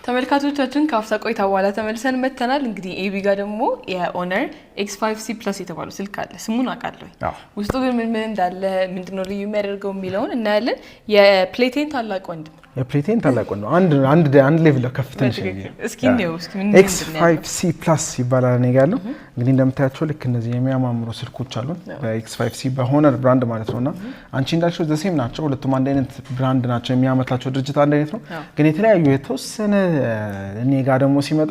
ተመልካቾቻችን ካፍታ ቆይታ በኋላ ተመልሰን መተናል። እንግዲህ ኤቢ ጋር ደግሞ የኦነር X5C Plus የተባለው ስልክ አለ። ስሙን አውቃለሁ። ውስጡ ግን ምን እንዳለ ምንድነው ልዩ የሚያደርገው የሚለውን እናያለን። የፕሌቴን ታላቅ ወንድም የፕሌቴን ታላቅ ነው አንድ ሌቭል ከፍተኛ እስኪ ነው ምን X5C Plus ይባላል ነው ያለው። እንግዲህ እንደምታያቸው ልክ እነዚህ የሚያማምሩ ስልኮች አሉ በX5C በሆነር ብራንድ ማለት ነውና አንቺ እንዳልሽው ዘሴም ናቸው። ሁለቱም አንድ አይነት ብራንድ ናቸው። የሚያመርታቸው ድርጅት አንድ አይነት ነው፣ ግን የተለያዩ የተወሰነ እኔ ጋር ደግሞ ሲመጣ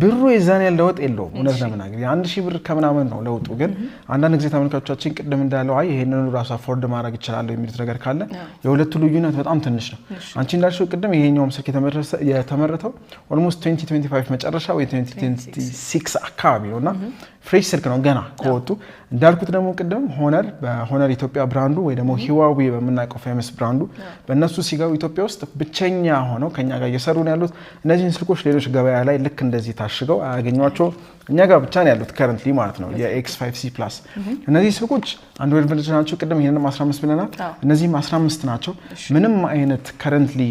ብሩ የዛን ያለ ለውጥ የለውም። እውነት ለምናገር 1000 ብር ከምናምን ነው ለውጡ። ግን አንዳንድ ጊዜ ተመልካቾቻችን ቅድም እንዳለው አይ ይሄንን ራሱ አፎርድ ማድረግ ይችላል የሚሉት ነገር ካለ የሁለቱ ልዩነት በጣም ትንሽ ነው። አንቺ እንዳልሽው ቅድም ይሄኛው ስልክ የተመረተው ኦልሞስት 2025 መጨረሻ ወይ 2026 አካባቢ ነውና ፍሬሽ ስልክ ነው ገና ከወጡ። እንዳልኩት ደግሞ ቅድም ሆነር ኢትዮጵያ ብራንዱ ወይ ደግሞ ሂዋዌ በመናቀው ፌመስ ብራንዱ በእነሱ ሲጋው ኢትዮጵያ ውስጥ ብቸኛ ሆነው ከኛ ጋር እየሰሩ ነው ያሉት። እነዚህን ስልኮች ሌሎች ገበያ ላይ ልክ እንደዚህ ታሽገው አያገኟቸው እኛ ጋር ብቻ ነው ያሉት ከረንትሊ ማለት ነው የX5C Plus። እነዚህ ስልኮች አንድሮይድ ቨርዥን ናቸው። ቅድም ይሄንንም 15 ብለናል፣ እነዚህም 15 ናቸው። ምንም አይነት ከረንትሊ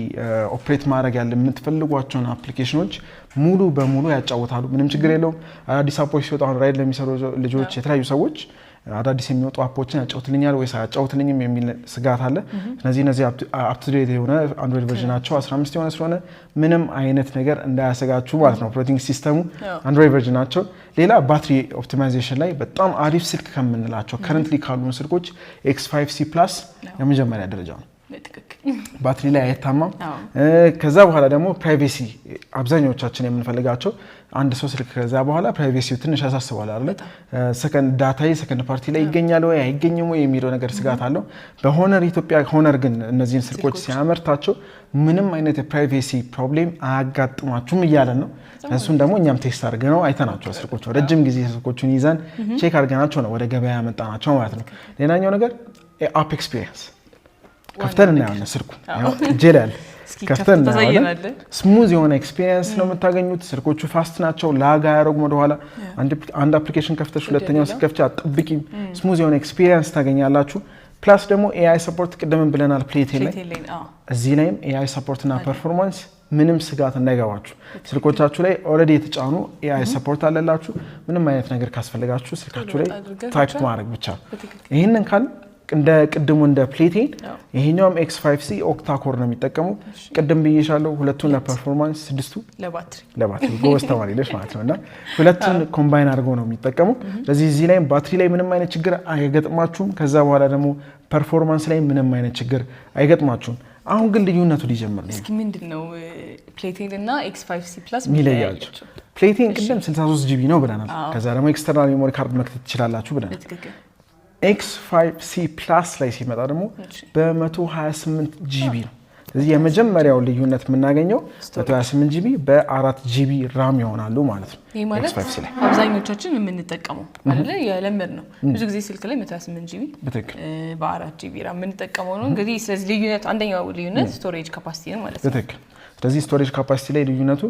ኦፕሬት ማድረግ ያለ የምትፈልጓቸውን አፕሊኬሽኖች ሙሉ በሙሉ ያጫውታሉ። ምንም ችግር የለውም። አዲስ አፖች ሲወጡ አሁን ራይድ ለሚሰሩ ልጆች የተለያዩ ሰዎች አዳዲስ የሚወጡ አፖችን ያጫውትልኛል ወይስ አያጫውትልኝም የሚል ስጋት አለ። እነዚህ አፕ ቱ ዴት የሆነ አንድሮይድ ቨርዥናቸው 15 የሆነ ስለሆነ ምንም አይነት ነገር እንዳያሰጋችሁ ማለት ነው። ኦፕሬቲንግ ሲስተሙ አንድሮይድ ቨርዥናቸው። ሌላ ባትሪ ኦፕቲማይዜሽን ላይ በጣም አሪፍ ስልክ ከምንላቸው ከረንትሊ ካሉን ስልኮች X5C Plus የመጀመሪያ ደረጃ ነው። ባትሪ ላይ አይታማም። ከዛ በኋላ ደግሞ ፕራይቬሲ አብዛኞቻችን የምንፈልጋቸው አንድ ሰው ስልክ ከዛ በኋላ ፕራይቬሲው ትንሽ ያሳስባል አይደል? ሰከንድ ፓርቲ ላይ ይገኛል ወይ አይገኝም ወይ የሚለው ነገር ስጋት አለው። በሆነር ኢትዮጵያ ሆነር ግን እነዚህን ስልኮች ሲያመርታቸው ምንም አይነት የፕራይቬሲ ፕሮብሌም አያጋጥማችሁም እያለን ነው። እሱን ደግሞ እኛም ቴስት አድርገነው አይተናቸው ስልኮቹ ረጅም ጊዜ ስልኮቹን ይዘን ቼክ አድርገናቸው ነው ወደ ገበያ ያመጣናቸው ማለት ነው። ሌላኛው ነገር አፕ ኤክስፒሪየንስ ከፍተን እናያለን። ስልኩ ጄል ያለ ከፍተን እናያለን። ስሙዝ የሆነ ኤክስፒሪየንስ ነው የምታገኙት። ስልኮቹ ፋስት ናቸው፣ ላግ አያደርጉም። ወደኋላ አንድ አፕሊኬሽን ከፍተሽ ሁለተኛው ስትከፍቺ አትጠብቂም። ስሙዝ የሆነ ኤክስፒሪየንስ ታገኛላችሁ። ፕላስ ደግሞ ኤአይ ሰፖርት ቅድም ብለናል ፕሌቴን ላይ እዚህ ላይም ኤአይ ሰፖርት እና ፐርፎርማንስ ምንም ስጋት እንዳይገባችሁ። ስልኮቻችሁ ላይ ኦልሬዲ የተጫኑ ኤአይ ሰፖርት አለላችሁ። ምንም አይነት ነገር ካስፈልጋችሁ ስልካችሁ ላይ ታይፕ ማድረግ ብቻ። ይሄንን ካል እንደ ቅድሙ እንደ ፕሌቴን ይሄኛውም X5C ኦክታ ኮር ነው የሚጠቀመው። ቅድም ብዬሻለሁ ሁለቱን ለፐርፎርማንስ ስድስቱ ለባትሪ ጎበዝ ተማሪ ልጅ ማለት ነውና ሁለቱን ኮምባይን አድርገው ነው የሚጠቀመው። ስለዚህ እዚህ ላይ ባትሪ ላይ ምንም አይነት ችግር አይገጥማችሁም። ከዛ በኋላ ደግሞ ፐርፎርማንስ ላይ ምንም አይነት ችግር አይገጥማችሁም። አሁን ግን ልዩነቱ ሊጀምር ነው። እስኪ ምንድነው ፕሌቴን እና X5C Plus የሚለያቸው? ፕሌቴን ቅድም 63GB ነው ብለናል። ከዛ ደግሞ ኤክስተርናል ሜሞሪ ካርድ መክተት ትችላላችሁ ብለናል። X5C Plus ላይ ሲመጣ ደግሞ በ128GB ነው። ስለዚህ የመጀመሪያው ልዩነት የምናገኘው 128GB በ4GB ራም ይሆናሉ ማለት ነው። ይሄ ማለት X5C ላይ አብዛኞቻችን የምንጠቀመው አይደል የለመድ ነው። ብዙ ጊዜ ስልክ ላይ 128GB በ4GB ራም የምንጠቀመው ነው። እንግዲህ ስለዚህ ልዩነት አንደኛው ልዩነት ስቶሬጅ ካፓሲቲ ነው ማለት ነው። ስለዚህ ስቶሬጅ ካፓሲቲ ላይ ልዩነቱ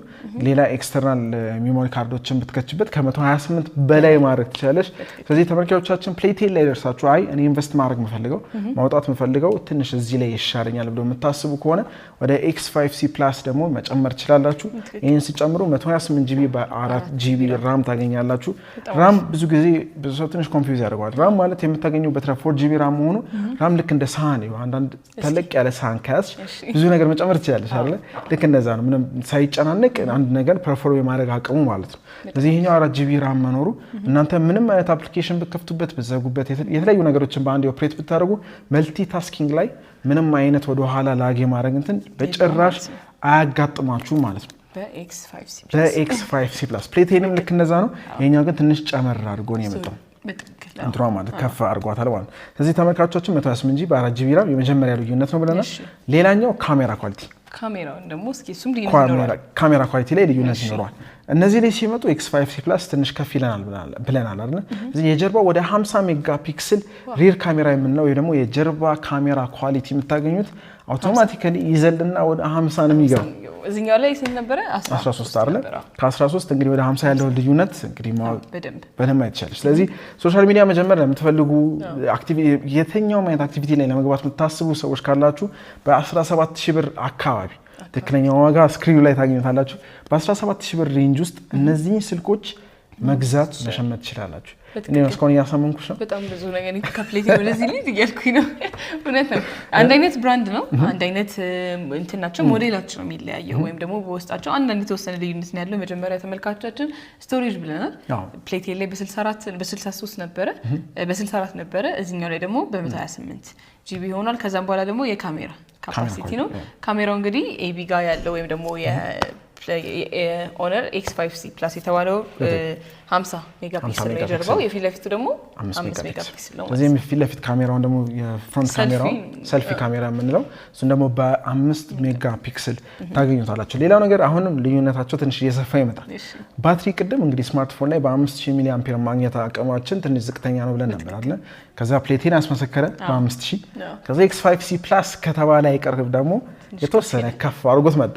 ሌላ ኤክስተርናል ሜሞሪ ካርዶችን ብትከችበት ከ128 በላይ ማድረግ ትችላለሽ። ስለዚህ ተመልካቾቻችን ፕሌቴን ላይ ደርሳችሁ አይ እኔ ኢንቨስት ማድረግ መፈልገው ማውጣት መፈልገው ትንሽ እዚህ ላይ ይሻለኛል ብሎ የምታስቡ ከሆነ ወደ X5C Plus ደግሞ መጨመር ትችላላችሁ። ይሄን ሲጨምሩ 128GB በ4GB ራም ታገኛላችሁ። ራም ብዙ ጊዜ ብዙ ሰው ትንሽ ኮንፊውዝ ያደርጋል። ራም ማለት የምታገኙበት 4GB ራም ሆኖ ራም ልክ እንደ ሳህን ነው። አንዳንድ ተለቅ ያለ ሳህን ካስ ብዙ ነገር መጨመር ትችላለሽ አይደል? እንደዛ ነው። ምንም ሳይጨናነቅ አንድ ነገር ፐርፎርም የማድረግ አቅሙ ማለት ነው። ስለዚህ ይሄኛው 4GB ራም መኖሩ እናንተ ምንም አይነት አፕሊኬሽን ብትከፍቱበት ብትዘጉበት የተለያዩ ነገሮችን በአንድ ኦፕሬት ብታደርጉ መልቲ ታስኪንግ ላይ ምንም አይነት ወደ ኋላ ላግ የማድረግ እንትን በጭራሽ አያጋጥማችሁ ማለት ነው በX5C Plus። ፕሌቴንም ልክ እንደዛ ነው። ይሄኛው ግን ትንሽ ጨመር አድርጎ ነው የመጣው እንትሯ ማለት ከፍ አድርጓታል ማለት ነው። ስለዚህ ተመልካቾቻችን 128GB በ4GB ራም የመጀመሪያ ልዩነት ነው ብለናል። ሌላኛው ካሜራ ኳሊቲ ካሜራውን ደግሞ እስኪ እሱም ሊኖር ካሜራ ኳሊቲ ላይ ልዩነት ይኖራል። እነዚህ ላይ ሲመጡ X5C Plus ትንሽ ከፍ ይለናል ብለናል አይደል? ስለዚህ የጀርባው ወደ 50 ሜጋፒክሰል ሪር ካሜራ የምንለው ወይ ደግሞ የጀርባ ካሜራ ኳሊቲ የምታገኙት አውቶማቲካሊ ይዘልና ወደ 50 ነው የሚገባው። እዚህኛው ላይ ሲል ነበር 13 አይደል? ከ13 እንግዲህ ወደ 50 ያለው ልዩነት እንግዲህ በደንብ አይተቻለሽ። ስለዚህ ሶሻል ሚዲያ መጀመር ለምትፈልጉ የትኛውም አይነት አክቲቪቲ ላይ ለመግባት የምታስቡ ሰዎች ካላችሁ በ17000 ብር አካባቢ ትክክለኛው ዋጋ ስክሪኑ ላይ ታገኙታላችሁ። በ17000 ብር ሬንጅ ውስጥ እነዚህ ስልኮች መግዛት መሸመት ትችላላችሁ። እኔ እስካሁን እያሳመንኩሽ ነው። በጣም ብዙ ነገር ኢንካፕሌት ነው ለዚህ ልጅ እያልኩኝ ነው። እውነት ነው። አንድ አይነት ብራንድ ነው፣ አንድ አይነት እንትናቸው ሞዴላቸው ነው የሚለያየው፣ ወይም ደግሞ በውስጣቸው አንዳንድ የተወሰነ ልዩነት ነው ያለው። መጀመሪያ ተመልካቾቻችን ስቶሬጅ ብለናል። ፕሌቴ ላይ በ63 ነበረ፣ በ64 ነበረ። እዚህኛው ላይ ደግሞ በ128 ጂቢ ሆኗል። ከዛም በኋላ ደግሞ የካሜራ ካፓሲቲ ነው። ካሜራው እንግዲህ ኤቢ ጋር ያለው ወይም ደግሞ ኦነር X5C ፕላስ የተባለው 50 ሜጋፒክሰል ነው የጀርባው። የፊት ለፊቱ ደግሞ 5 ሜጋፒክሰል ነው። እዚህ የፊት ለፊት ካሜራው ደግሞ የፍሮንት ካሜራው ሰልፊ ካሜራ የምንለው እሱን ደግሞ በ5 ሜጋፒክሰል ታገኙታላችሁ። ሌላው ነገር አሁንም ልዩነታቸው ትንሽ እየሰፋ ይመጣል። ባትሪ ቅድም እንግዲህ ስማርትፎን ላይ በ5000 ሚሊ አምፔር ማግኘት አቅማችን ትንሽ ዝቅተኛ ነው ብለን ነበር አይደል? ከዛ ፕሌቴን ያስመሰከረ በ5000 ከዛ X5C ፕላስ ከተባለ አይቀርብ ደግሞ የተወሰነ ከፍ አድርጎት መጣ።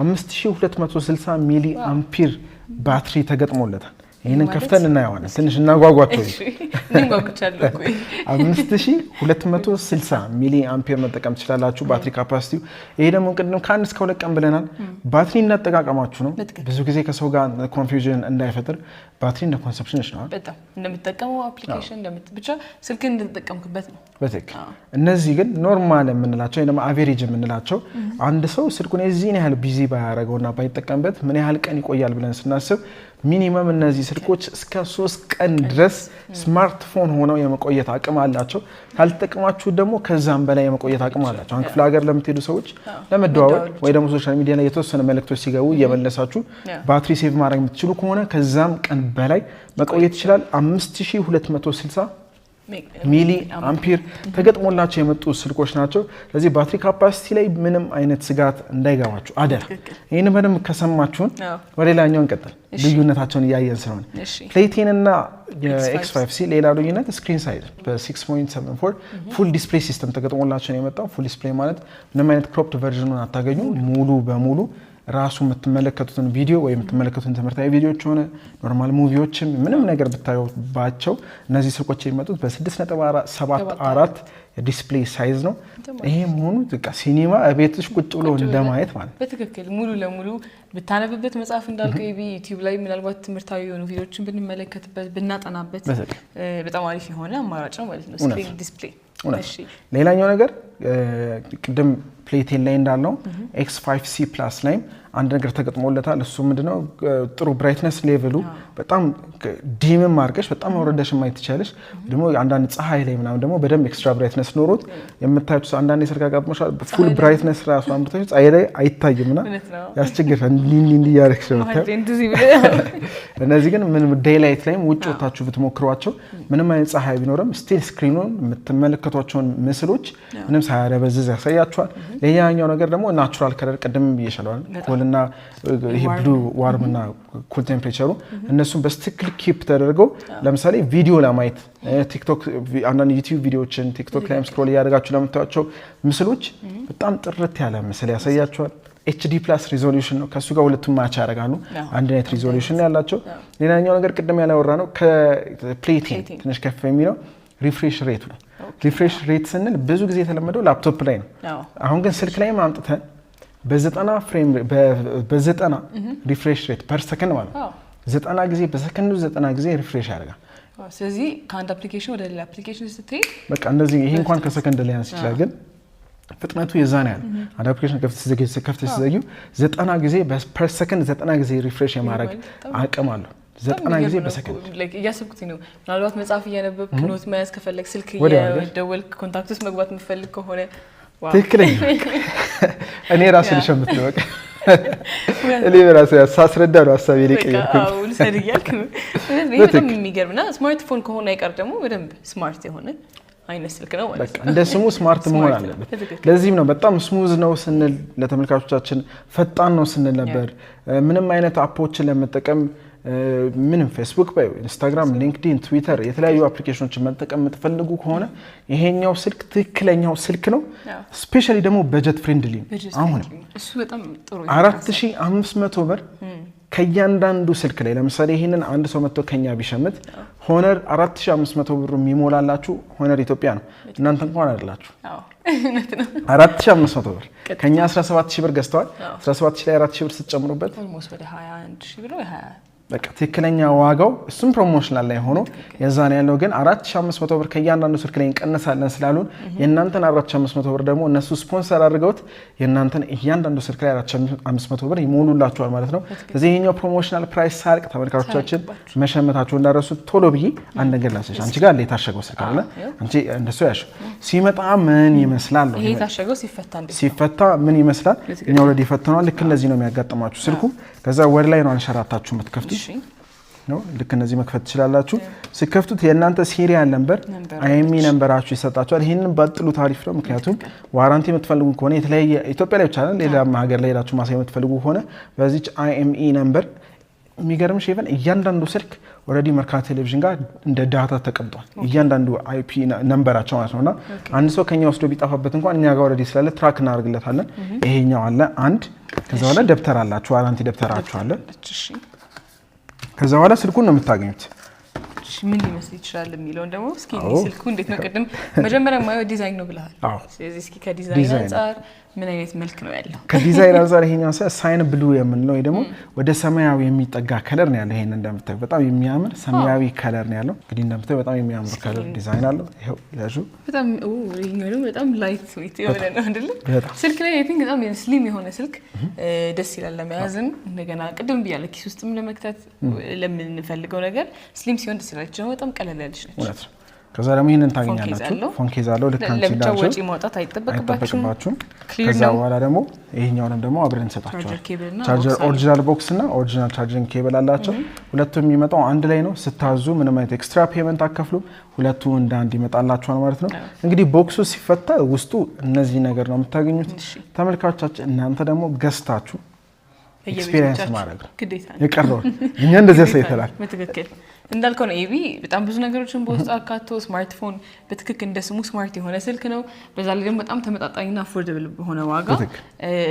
5260 ሚሊ አምፔር ባትሪ ተገጥሞለታል። ይሄንን ከፍተን እናየዋለን። ትንሽ እናጓጓቸው። 5260 ሚሊ አምፔር መጠቀም ትችላላችሁ ባትሪ ካፓሲቲው። ይሄ ደግሞ ቅድም ከ1 እስከ 2 ቀን ብለናል። ባትሪ እንዳጠቃቀማችሁ ነው። ብዙ ጊዜ ከሰው ጋር ኮንፊውዥን እንዳይፈጥር ባትሪ እንደ ኮንሰፕሽንሽ ነው። በጣም እንደምትጠቀመው አፕሊኬሽን ብቻ ስልክን እንድትጠቀምክበት ነው። በትክክል። እነዚህ ግን ኖርማል የምንላቸው ወይ ደግሞ አቬሬጅ የምንላቸው አንድ ሰው ስልኩን የዚህን ያህል ቢዚ ባያደርገውና ባይጠቀምበት ምን ያህል ቀን ይቆያል ብለን ስናስብ ሚኒመም እነዚህ ስልኮች እስከ 3 ቀን ድረስ ስማርትፎን ሆነው የመቆየት አቅም አላቸው። ካልተጠቀማችሁ ደግሞ ከዛም በላይ የመቆየት አቅም አላቸው። አሁን ክፍለ ሀገር ለምትሄዱ ሰዎች ለመደዋወል ወይ ደግሞ ሶሻል ሚዲያ ላይ የተወሰነ መልእክቶች ሲገቡ እየመለሳችሁ ባትሪ ሴቭ ማድረግ የምትችሉ ከሆነ ከዛም ቀን በላይ መቆየት ይችላል። 5260 ሚሊ አምፔር ተገጥሞላቸው የመጡ ስልኮች ናቸው። ስለዚህ ባትሪ ካፓሲቲ ላይ ምንም አይነት ስጋት እንዳይገባችሁ አደራ። ይሄን በደንብ ከሰማችሁን ወደ ሌላኛው እንቀጥል። ልዩነታቸውን እያየን ስለሆነ ፕሌቴን እና የX5C ሌላ ልዩነት ስክሪን ሳይዝ በ6.74 ፉል ዲስፕሌይ ሲስተም ተገጥሞላቸው ነው የመጣው። ፉል ዲስፕሌይ ማለት ምንም አይነት ክሮፕድ ቨርዥኑን አታገኙ። ሙሉ በሙሉ ራሱ የምትመለከቱትን ቪዲዮ ወይ የምትመለከቱትን ትምህርታዊ ቪዲዮዎች ሆነ ኖርማል ሙቪዎችም ምንም ነገር ብታዩባቸው እነዚህ ስልኮች የሚመጡት በ6.74 የዲስፕሌይ ሳይዝ ነው። ይሄ መሆኑ በቃ ሲኒማ ቤትሽ ቁጭ ብሎ እንደማየት ማለት በትክክል ሙሉ ለሙሉ ብታነብበት መጽሐፍ እንዳልከው ዩቲዩብ ላይ ምናልባት ትምህርታዊ የሆኑ ቪዲዮዎችን ብንመለከትበት ብናጠናበት በጣም አሪፍ የሆነ አማራጭ ነው ማለት ነው ስክሪን ዲስፕሌይ። ሌላኛው ነገር ቅድም ፕሌቴን ላይ እንዳለው X5C ፕላስ ላይም አንድ ነገር ተገጥሞለታል። እሱ ምንድነው ጥሩ ብራይትነስ ሌቭሉ በጣም ዲምም አድርገሽ በጣም አውረደሽ ማየት ትችላለሽ። ደግሞ አንዳንድ ፀሐይ ላይ ምናምን ደግሞ በደንብ ኤክስትራ ብራይትነስ ኖሮት የምታዩት አንዳንድ የስልክ አጋጥሞሻል ፉል ብራይትነስ ራሱ አምጥተሽ ፀሐይ ላይ አይታይምና ያስቸግራል። እንዲህ ያረክሽ ነው። እነዚህ ግን ምን ዴይ ላይት ላይም ውጭ ወጣችሁ ብትሞክሯቸው ምንም አይነት ፀሐይ ቢኖርም ስቲል ስክሪኑን የምትመለከቷቸውን ምስሎች ምንም ሳያደበዝዝ ያሳያችኋል። ሌላኛው ነገር ደግሞ ናቹራል ከለር ቅድም ብዬሻለሁ ኮልና ይሄ ብሉ ዋርም እና ኩል ቴምፕሬቸሩ እነሱም በስትክክል ኪፕ ተደርገው ለምሳሌ ቪዲዮ ለማየት ቲክቶክ አንዳንድ ዩቲዩብ ቪዲዮዎችን ቲክቶክ ላይም ስክሮል እያደረጋችሁ ለምታዩቸው ምስሎች በጣም ጥርት ያለ ምስል ያሳያችኋል። HD ፕላስ ሪዞሉሽን ነው። ከሱ ጋር ሁለቱም ማች ያደርጋሉ። አንድ አይነት ሪዞሉሽን ያላቸው። ሌላኛው ነገር ቅድም ያላወራ ነው ከፕሌቴን ትንሽ ከፍ የሚለው ሪፍሬሽ ሬት ነው። ሪፍሬሽ ሬት ስንል ብዙ ጊዜ የተለመደው ላፕቶፕ ላይ ነው። አሁን ግን ስልክ ላይ ማምጥተን በ90 ፍሬም በ90 ሪፍሬሽ ሬት ፐር ሰከንድ ማለት ነው 90 ጊዜ በሰከንዱ 90 ጊዜ ሪፍሬሽ ያደርጋል። ስለዚህ ከአንድ አፕሊኬሽን ወደ ሌላ አፕሊኬሽን ስትሄድ በቃ እንደዚህ ይሄ እንኳን ከሰከንድ ላይ ያንስ ይችላል ግን ፍጥነቱ የዛን ያህል አንድ አፕሊኬሽን ከፍተሽ ስትዘጊው 90 ጊዜ ፐር ሰከንድ 90 ጊዜ ሪፍሬሽ የማድረግ አቅም አለው። 90 ጊዜ በሰከንድ እያሰብኩት ነው። ምናልባት መጽሐፍ እያነበብክ ኖት መያዝ ከፈለግ ስልክ እየደወልክ ኮንታክት ውስጥ መግባት የምትፈልግ ከሆነ ትክክለኛ እኔ ራሴ ልሸምት ነው በቃ እኔ ራሴ ሳስረዳ ነው ሀሳቤ ሊቀየርኩት። አዎ ልሰድ እያልክ ነው። በጣም የሚገርምና ስማርትፎን ከሆነ አይቀር ደግሞ በደንብ ስማርት የሆነ አይነት ስልክ ነው ማለት ነው። እንደ ስሙ ስማርት መሆን አለበት። ለዚህም ነው በጣም ስሙዝ ነው ስንል ለተመልካቾቻችን ፈጣን ነው ስንል ነበር። ምንም አይነት አፖችን ለመጠቀም ምንም ፌስቡክ ባይ ኢንስታግራም ሊንክድኢን ትዊተር የተለያዩ አፕሊኬሽኖችን መጠቀም የምትፈልጉ ከሆነ ይሄኛው ስልክ ትክክለኛው ስልክ ነው። ስፔሻሊ ደግሞ በጀት ፍሬንድሊ ነው። አሁን እሱ በጣም ጥሩ 4500 ብር ከእያንዳንዱ ስልክ ላይ ለምሳሌ ይሄንን አንድ ሰው መጥቶ ከኛ ቢሸምት ሆነር 4500 ብር የሚሞላላችሁ ሆነር ኢትዮጵያ ነው። እናንተ እንኳን አይደላችሁ። 4500 ብር ከኛ 17000 ብር ገዝተዋል። 17000 ላይ 4000 ብር ስትጨምሩበት ኦልሞስት ወደ 21000 ብር ወይ 20 በቃ ትክክለኛ ዋጋው እሱም ፕሮሞሽናል ላይ ሆኖ የዛን ያለው ግን 4500 ብር ከእያንዳንዱ ስልክ ላይ እንቀንሳለን ስላሉን የእናንተን 4500 ብር ደግሞ እነሱ ስፖንሰር አድርገውት የእናንተን እያንዳንዱ ስልክ ላይ 4500 ብር ይሞሉላችኋል ማለት ነው። ስለዚህ ይሄኛው ፕሮሞሽናል ፕራይስ ሳልቅ ተመልካቾቻችን መሸመታችሁ እንዳረሱ ቶሎ ብዬ አንድ ነገር ላስሽ። አንቺ ጋር የታሸገው ስልክ አለ አንቺ እንደሱ ያሽ ሲመጣ ምን ይመስላል ነው ይሄ ታሸገው ሲፈታ ምን ይመስላል? እኛ ኦልሬዲ ፈተናል። ልክ እንደዚህ ነው የሚያጋጥማችሁ ስልኩ። ከዛ ወደ ላይ ነው አንሸራታችሁ የምትከፍቱት ነው። ልክ እንደዚህ መክፈት ትችላላችሁ። ሲከፍቱት የእናንተ ሲሪያል ነምበር አይኤምኢ ነምበራችሁ ይሰጣችኋል። ይሄንን ባጥሉ ታሪፍ ነው። ምክንያቱም ዋራንቲ የምትፈልጉ ከሆነ የተለያየ ኢትዮጵያ ላይ ብቻ አይደል ሌላ ሀገር ላይ ሄዳችሁ ማሳየት የምትፈልጉ ከሆነ በዚች አይኤምኢ ነምበር የሚገርምሽ ኢቨን እያንዳንዱ ስልክ ኦልሬዲ መርካቶ ቴሌቪዥን ጋር እንደ ዳታ ተቀምጧል። እያንዳንዱ አይፒ ነምበራቸው ማለት ነውና አንድ ሰው ከኛ ወስዶ ቢጣፋበት እንኳን እኛ ጋር ኦልሬዲ ስላለ ትራክ እናደርግለታለን። ይሄኛው አለ አንድ። ከዛ በኋላ ደብተር አላችሁ ዋራንቲ ደብተራችሁ አለ። ከዛ በኋላ ስልኩን ነው የምታገኙት። ምን ሊመስል ይችላል የሚለውን ደግሞ እስኪ ስልኩ እንዴት ነው? ቅድም መጀመሪያ ማየው ዲዛይን ነው ብለሃል። ስለዚህ እስኪ ከዲዛይን አንፃር ምን አይነት መልክ ነው ያለው? ከዲዛይን አንፃር ይሄኛው ሳይን ብሉ የምንለው ወይ ደግሞ ወደ ሰማያዊ የሚጠጋ ከለር ነው ያለው። ይሄን እንደምታዩ በጣም የሚያምር ሰማያዊ ከለር ነው ያለው። እንግዲህ እንደምታዩ በጣም የሚያምር ከለር ዲዛይን አለው። ይሄው ያዡ በጣም ይሄኛው ደግሞ በጣም ላይት ዌት የሆነ ነው አይደል? ስልክ ላይ አይ ቲንክ በጣም ስሊም የሆነ ስልክ ደስ ይላል ለመያዝም። እንደገና ቅድም ብያለሁ ኪስ ውስጥም ለመክተት ለምንፈልገው ነገር ስሊም ሲሆን ደስ ይላል። በጣም ቀለል ያለች ነች። ከዛ ደግሞ ይሄንን ታገኛላችሁ። ፎን ኬዝ አለው ልክ አንቺ እንዳልሽው ወጪ ማውጣት አይጠበቅባችሁም። ከዛ በኋላ ደግሞ ይሄኛውንም ደግሞ አብረን እንሰጣችኋለን። ቻርጀር ኦሪጂናል ቦክስ እና ኦሪጂናል ቻርጂንግ ኬብል አላቸው። ሁለቱም የሚመጣው አንድ ላይ ነው። ስታዙ ምንም አይነት ኤክስትራ ፔመንት አከፍሉ። ሁለቱ እንደ አንድ ይመጣላችኋል ማለት ነው። እንግዲህ ቦክሱ ሲፈታ ውስጡ እነዚህ ነገር ነው የምታገኙት። ተመልካቾቻችን እናንተ ደግሞ ገዝታችሁ ኤክስፒሪየንስ ማድረግ ነው የቀረው። እኛ እንደዚህ ያሳይተናል። በትክክል እንዳልከው ነው። ኤቢ በጣም ብዙ ነገሮችን በውስጡ አካቶ ስማርትፎን በትክክል እንደ ስሙ ስማርት የሆነ ስልክ ነው። በዛ ላይ ደግሞ በጣም ተመጣጣኝና አፎርደብል በሆነ ዋጋ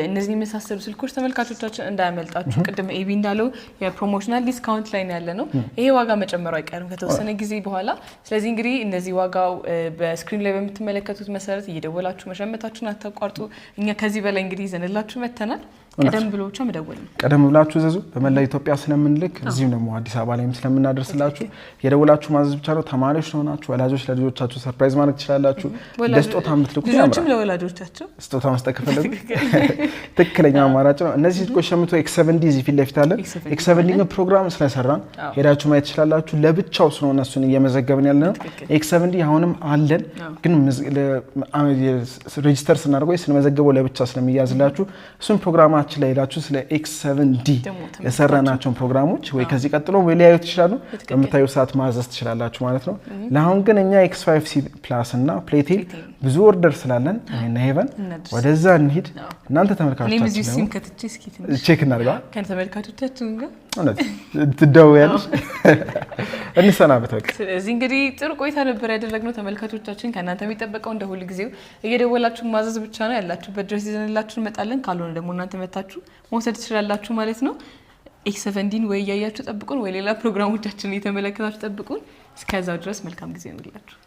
እነዚህ የመሳሰሉ ስልኮች ተመልካቾቻችን እንዳያመልጣችሁ። ቅድም ኤቢ እንዳለው የፕሮሞሽናል ዲስካውንት ላይ ያለ ነው። ይሄ ዋጋ መጨመሩ አይቀርም ከተወሰነ ጊዜ በኋላ። ስለዚህ እንግዲህ እነዚህ ዋጋው በስክሪን ላይ በምትመለከቱት መሰረት እየደወላችሁ መሸመታችሁን አታቋርጡ። እኛ ከዚህ በላይ እንግዲህ ይዘንላችሁ መተናል። ቀደም ብሎ ብቻ መደወል ነው። ቀደም ብላችሁ ዘዙ። በመላ ኢትዮጵያ ስለምንልክ እዚህም ደግሞ አዲስ አበባ ላይም ስለምናደርስላችሁ የደወላችሁ ማዘዝ ብቻ ነው። ተማሪዎች ሆናችሁ ወላጆች ለልጆቻችሁ ሰርፕራይዝ ማድረግ ትችላላችሁ። ለስጦታ የምትልኩ ልጆችም ለወላጆቻቸው ስጦታ መስጠት ከፈለጉ ትክክለኛ አማራጭ ነው። እነዚህ ስልኮች ሸምቶ ኤክስ7ዲ እዚህ ፊት ለፊት አለ። ኤክስ7ዲ ፕሮግራም ስለሰራን ሄዳችሁ ማየት ትችላላችሁ። ለብቻው ስለሆነ እሱን እየመዘገብን ያለ ነው። ኤክስ7ዲ አሁንም አለን፣ ግን ሬጂስተር ስናደርገው ስንመዘገበው ለብቻ ስለሚያዝላችሁ እሱን ፕሮግራም ላይ ሄዳችሁ ስለ ኤክስ7ዲ የሰራናቸውን ፕሮግራሞች ወይ ከዚህ ቀጥሎ ወይ ሊያዩት ይችላሉ። በመታዩ ሰዓት ማዘዝ ትችላላችሁ ማለት ነው። ለአሁን ግን እኛ ኤክስ5 ፕላስ እና ፕሌቴል ብዙ ኦርደር ስላለን እና ሄቨን ወደዛ እንሂድ። እናንተ ተመልካቾቻችን ቼክ እናድርጋ ከተመልካቾቻችን ጋር እውነት ትደውያለሽ እንሰናበት። በቃ ስለዚህ እንግዲህ ጥሩ ቆይታ ነበር ያደረግነው ተመልካቾቻችን። ከእናንተ የሚጠበቀው እንደ ሁሉ ጊዜው እየደወላችሁ ማዘዝ ብቻ ነው። ያላችሁበት ድረስ ይዘንላችሁ እንመጣለን። ካልሆነ ደግሞ እናንተ መታችሁ መውሰድ ትችላላችሁ ማለት ነው። ኤክስ7ዲን ወይ እያያችሁ ጠብቁን፣ ወይ ሌላ ፕሮግራሞቻችንን እየተመለከታችሁ ጠብቁን። እስከዛው ድረስ መልካም ጊዜ እንላችሁ።